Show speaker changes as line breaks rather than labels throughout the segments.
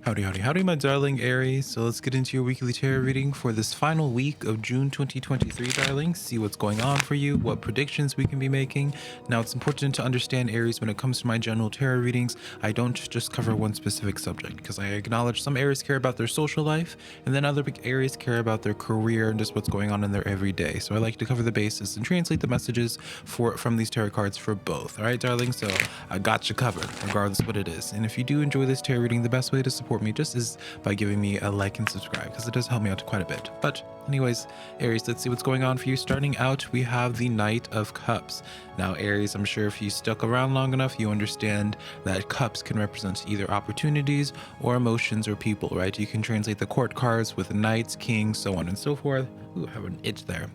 Howdy, howdy, howdy, my darling Aries. So let's get into your weekly tarot reading for this final week of June 2023, darling. See what's going on for you, what predictions we can be making. Now, it's important to understand, Aries, when it comes to my general tarot readings, I don't just cover one specific subject because I acknowledge some Aries care about their social life and then other Aries care about their career and just what's going on in their everyday. So I like to cover the basis and translate the messages from these tarot cards for both. All right, darling. So I got you covered, regardless of what it is. And if you do enjoy this tarot reading, the best way to support me just is by giving me a like and subscribe because it does help me out quite a bit. But anyways, Aries, let's see what's going on for you. Starting out, we have the Knight of Cups. Now, Aries, I'm sure if you stuck around long enough, you understand that cups can represent either opportunities or emotions or people, right? You can translate the court cards with knights, kings, so on and so forth. Ooh, I have an itch there.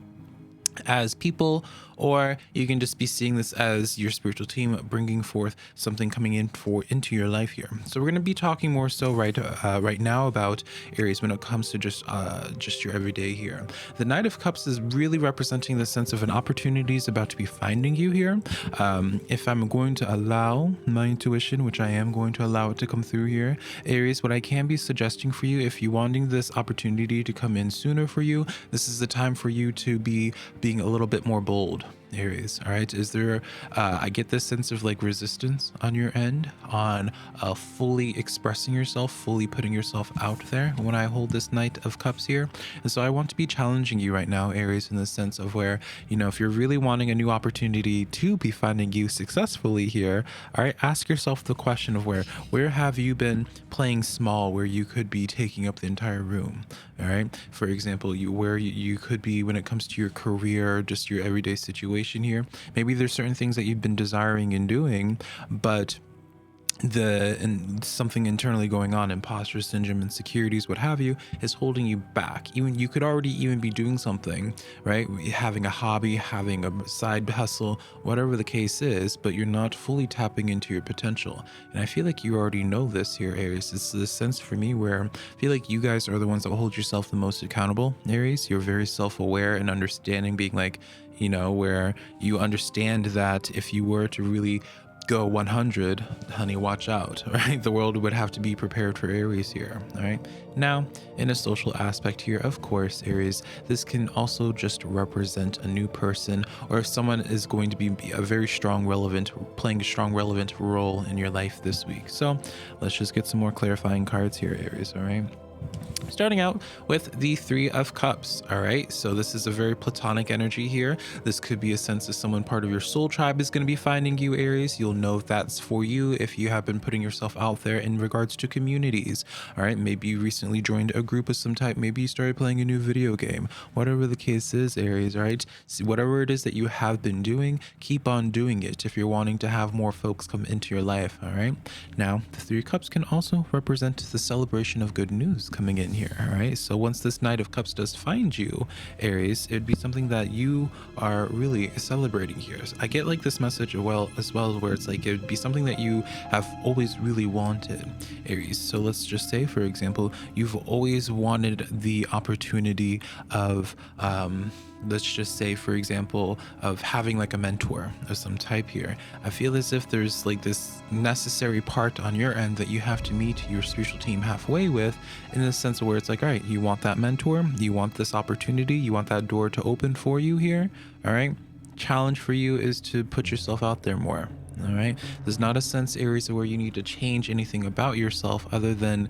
As people, or you can just be seeing this as your spiritual team bringing forth something coming into your life here. So we're going to be talking more so right now about Aries when it comes to just your everyday here. The Knight of Cups is really representing the sense of an opportunity is about to be finding you here. If I'm going to allow my intuition, which I am going to allow it to come through here, Aries, what I can be suggesting for you, if you're wanting this opportunity to come in sooner for you, this is the time for you to be being a little bit more bold, Aries. All right, is there I get this sense of like resistance on your end on fully expressing yourself, fully putting yourself out there when I hold this Knight of Cups here. And so I want to be challenging you right now, Aries, in the sense of where, you know, if you're really wanting a new opportunity to be finding you successfully here, all right, ask yourself the question of where have you been playing small where you could be taking up the entire room. All right, for example, where you could be when it comes to your career, just your everyday situation here. Maybe there's certain things that you've been desiring and doing, but something internally going on, imposter syndrome, insecurities, what have you, is holding you back. Even you could already even be doing something, right? Having a hobby, having a side hustle, whatever the case is, but you're not fully tapping into your potential. And I feel like you already know this here, Aries. It's this sense for me where I feel like you guys are the ones that hold yourself the most accountable, Aries. You're very self-aware and understanding, being like, you know, where you understand that if you were to really go 100, honey, watch out, right? The world would have to be prepared for Aries here. All right, now in a social aspect here, of course, Aries, this can also just represent a new person, or if someone is going to be a very strong playing a strong relevant role in your life this week. So let's just get some more clarifying cards here, Aries. All right, starting out with the Three of Cups. All right, so this is a very platonic energy here. This could be a sense of someone part of your soul tribe is going to be finding you, Aries. You'll know if that's for you if you have been putting yourself out there in regards to communities. All right, maybe you recently joined a group of some type, maybe you started playing a new video game, whatever the case is, Aries. All right, so whatever it is that you have been doing, keep on doing it if you're wanting to have more folks come into your life. All right, now the Three of Cups can also represent the celebration of good news coming in here. All right, so once this Knight of Cups does find you, Aries, it'd be something that you are really celebrating here. So I get like this message as well where it's like it would be something that you have always really wanted, Aries. So let's just say, for example, you've always wanted the opportunity of let's just say, for example, of having like a mentor of some type here. I feel as if there's like this necessary part on your end that you have to meet your spiritual team halfway with, in the sense of where it's like, all right, you want that mentor, you want this opportunity, you want that door to open for you here. All right, challenge for you is to put yourself out there more. All right, there's not a sense, Aries, where you need to change anything about yourself other than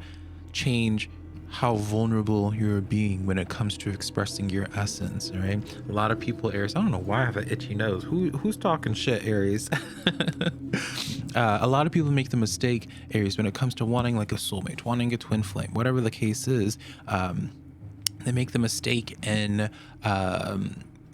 change how vulnerable you're being when it comes to expressing your essence. All right, a lot of people, Aries, I don't know why I have an itchy nose. Who's talking shit, Aries? A lot of people make the mistake, Aries, when it comes to wanting like a soulmate, wanting a twin flame, whatever the case is. They make the mistake in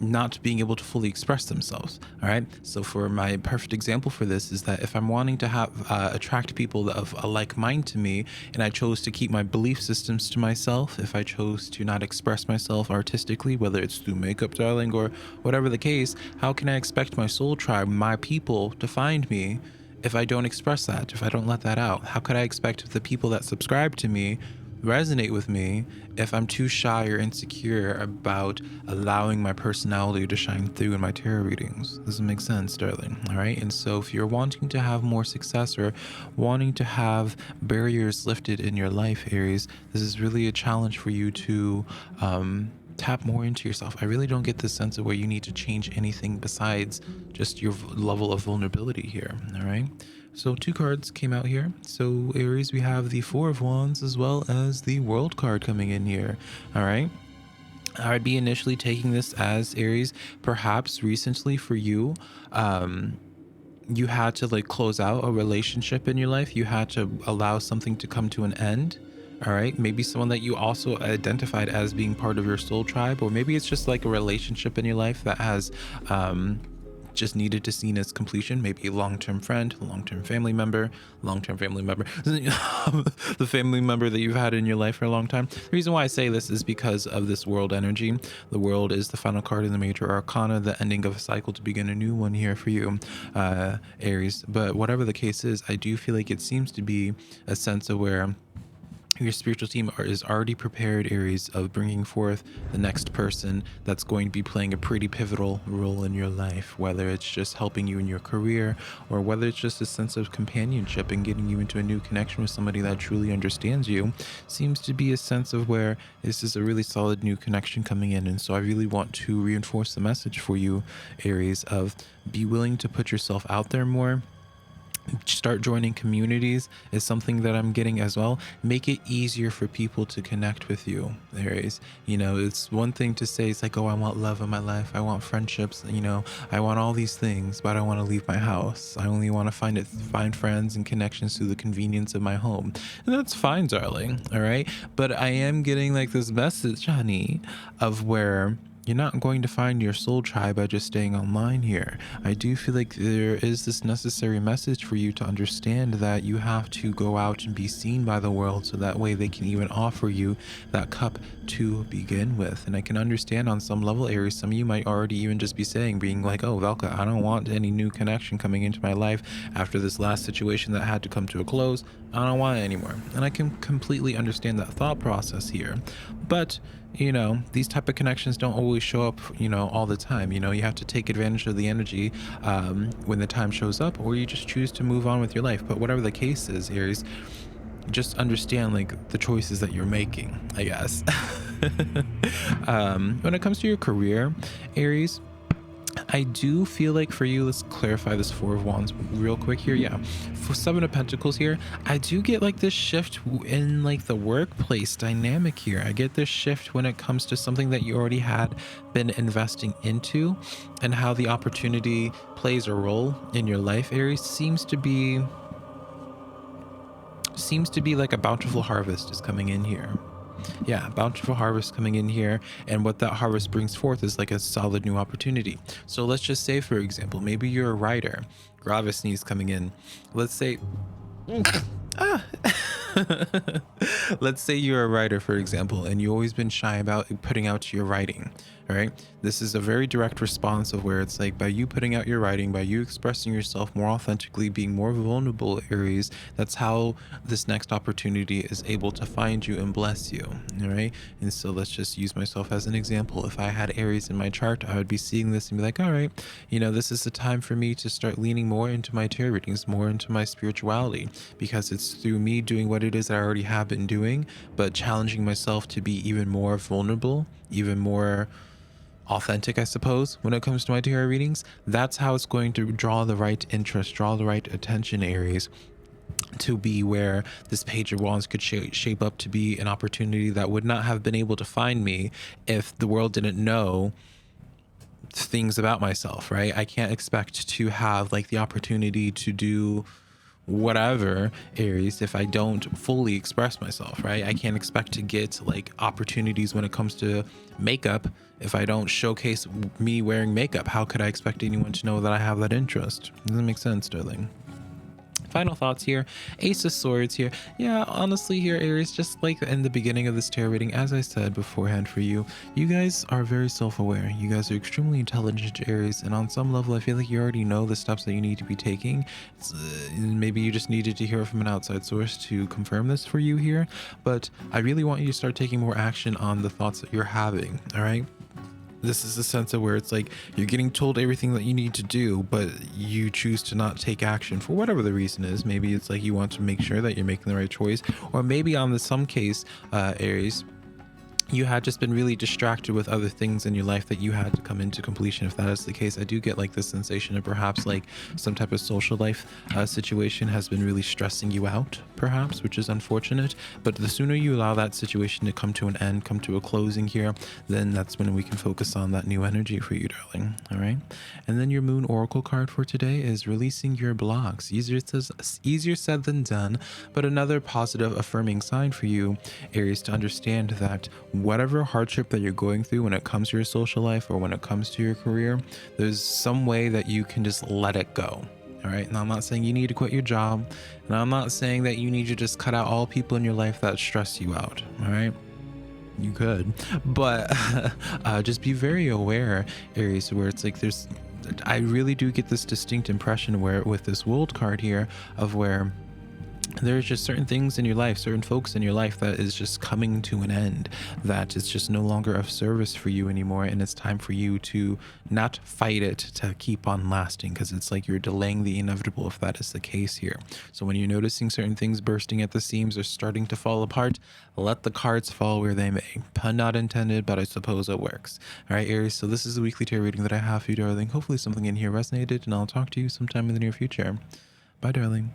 not being able to fully express themselves. All right, so for my perfect example for this is that if I'm wanting to have attract people of a like mind to me, and I chose to keep my belief systems to myself, if I chose to not express myself artistically, whether it's through makeup, darling, or whatever the case, how can I expect my soul tribe, my people, to find me if I don't express that, if I don't let that out? How could I expect the people that subscribe to me resonate with me if I'm too shy or insecure about allowing my personality to shine through in my tarot readings. Does it make sense, darling? All right. And so if you're wanting to have more success or wanting to have barriers lifted in your life, Aries, this is really a challenge for you to tap more into yourself. I really don't get the sense of where you need to change anything besides just your level of vulnerability here. All right. So 2 cards came out here. So Aries, we have the 4 of Wands as well as the World card coming in here. All right. I'd be initially taking this as, Aries, perhaps recently for you, you had to like close out a relationship in your life. You had to allow something to come to an end. All right. Maybe someone that you also identified as being part of your soul tribe, or maybe it's just like a relationship in your life that has just needed to see its completion. Maybe a long-term friend, a long-term family member, the family member that you've had in your life for a long time. The reason why I say this is because of this world energy. The world is the final card in the major arcana, the ending of a cycle to begin a new one here for you, Aries. But whatever the case is, I do feel like it seems to be a sense of where your spiritual team is already prepared, Aries, of bringing forth the next person that's going to be playing a pretty pivotal role in your life, whether it's just helping you in your career or whether it's just a sense of companionship and getting you into a new connection with somebody that truly understands you. Seems to be a sense of where this is a really solid new connection coming in. And so I really want to reinforce the message for you, Aries, of be willing to put yourself out there more. Start joining communities is something that I'm getting as well. Make it easier for people to connect with you, Aries. You know, it's one thing to say, it's like, oh, I want love in my life, I want friendships, you know, I want all these things, but I don't want to leave my house. I only want to find friends and connections through the convenience of my home. And that's fine, darling. All right. But I am getting like this message, honey, of where you're not going to find your soul tribe by just staying online here. I do feel like there is this necessary message for you to understand that you have to go out and be seen by the world, so that way they can even offer you that cup to begin with. And I can understand on some level, Aries, some of you might already even just be being like, oh, Velka, I don't want any new connection coming into my life after this last situation that had to come to a close. I don't want it anymore. And I can completely understand that thought process here. But you know, these type of connections don't always show up, you know, all the time. You know, you have to take advantage of the energy when the time shows up, or you just choose to move on with your life. But whatever the case is, Aries, just understand like the choices that you're making, I guess. When it comes to your career, Aries, I do feel like for you, let's clarify this 4 of Wands real quick here. Yeah, for 7 of Pentacles here, I do get like this shift in like the workplace dynamic here. I get this shift when it comes to something that you already had been investing into, and how the opportunity plays a role in your life, Aries. Seems to be like a bountiful harvest is coming in here. Yeah, bountiful harvest coming in here, and what that harvest brings forth is like a solid new opportunity. So let's just say, for example, maybe you're a writer. Gravis sneeze coming in. Let's say let's say you're a writer, for example, and you've always been shy about putting out your writing. All right, this is a very direct response of where it's like, by you putting out your writing, by you expressing yourself more authentically, being more vulnerable, Aries, that's how this next opportunity is able to find you and bless you. All right. And so let's just use myself as an example. If I had Aries in my chart, I would be seeing this and be like, all right, you know, this is the time for me to start leaning more into my tarot readings, more into my spirituality, because it's through me doing what it is I already have been doing, but challenging myself to be even more vulnerable, even more authentic, I suppose, when it comes to my tarot readings. That's how it's going to draw the right interest, draw the right attention, Aries, to be where this Page of Wands could shape up to be an opportunity that would not have been able to find me if the world didn't know things about myself, right? I can't expect to have like the opportunity to do whatever, Aries, if I don't fully express myself, right? I can't expect to get like opportunities when it comes to makeup if I don't showcase me wearing makeup. How could I expect anyone to know that I have that interest? Doesn't make sense, darling. Final thoughts here. Ace of Swords here. Yeah, honestly here, Aries, just like in the beginning of this tarot reading, as I said beforehand for you, you guys are very self-aware. You guys are extremely intelligent, Aries, and on some level, I feel like you already know the steps that you need to be taking. Maybe you just needed to hear it from an outside source to confirm this for you here, but I really want you to start taking more action on the thoughts that you're having, all right? This is a sense of where it's like you're getting told everything that you need to do, but you choose to not take action for whatever the reason is. Maybe it's like you want to make sure that you're making the right choice, or maybe on the some case, Aries, you had just been really distracted with other things in your life that you had to come into completion. If that is the case, I do get like the sensation of perhaps like some type of social life situation has been really stressing you out, perhaps, which is unfortunate. But the sooner you allow that situation to come to an end, come to a closing here, then that's when we can focus on that new energy for you, darling. All right. And then your moon oracle card for today is releasing your blocks. Easier said than done, but another positive affirming sign for you, Aries, to understand that whatever hardship that you're going through when it comes to your social life or when it comes to your career, there's some way that you can just let it go. All right. And I'm not saying you need to quit your job, and I'm not saying that you need to just cut out all people in your life that stress you out. All right. You could, but just be very aware, Aries, where it's like I really do get this distinct impression where with this world card here of where there's just certain things in your life, certain folks in your life that is just coming to an end, that it's just no longer of service for you anymore, and it's time for you to not fight it to keep on lasting, because it's like you're delaying the inevitable if that is the case here. So when you're noticing certain things bursting at the seams or starting to fall apart, let the cards fall where they may. Pun not intended, but I suppose it works. All right, Aries, so this is the weekly tarot reading that I have for you, darling. Hopefully something in here resonated, and I'll talk to you sometime in the near future. Bye, darling.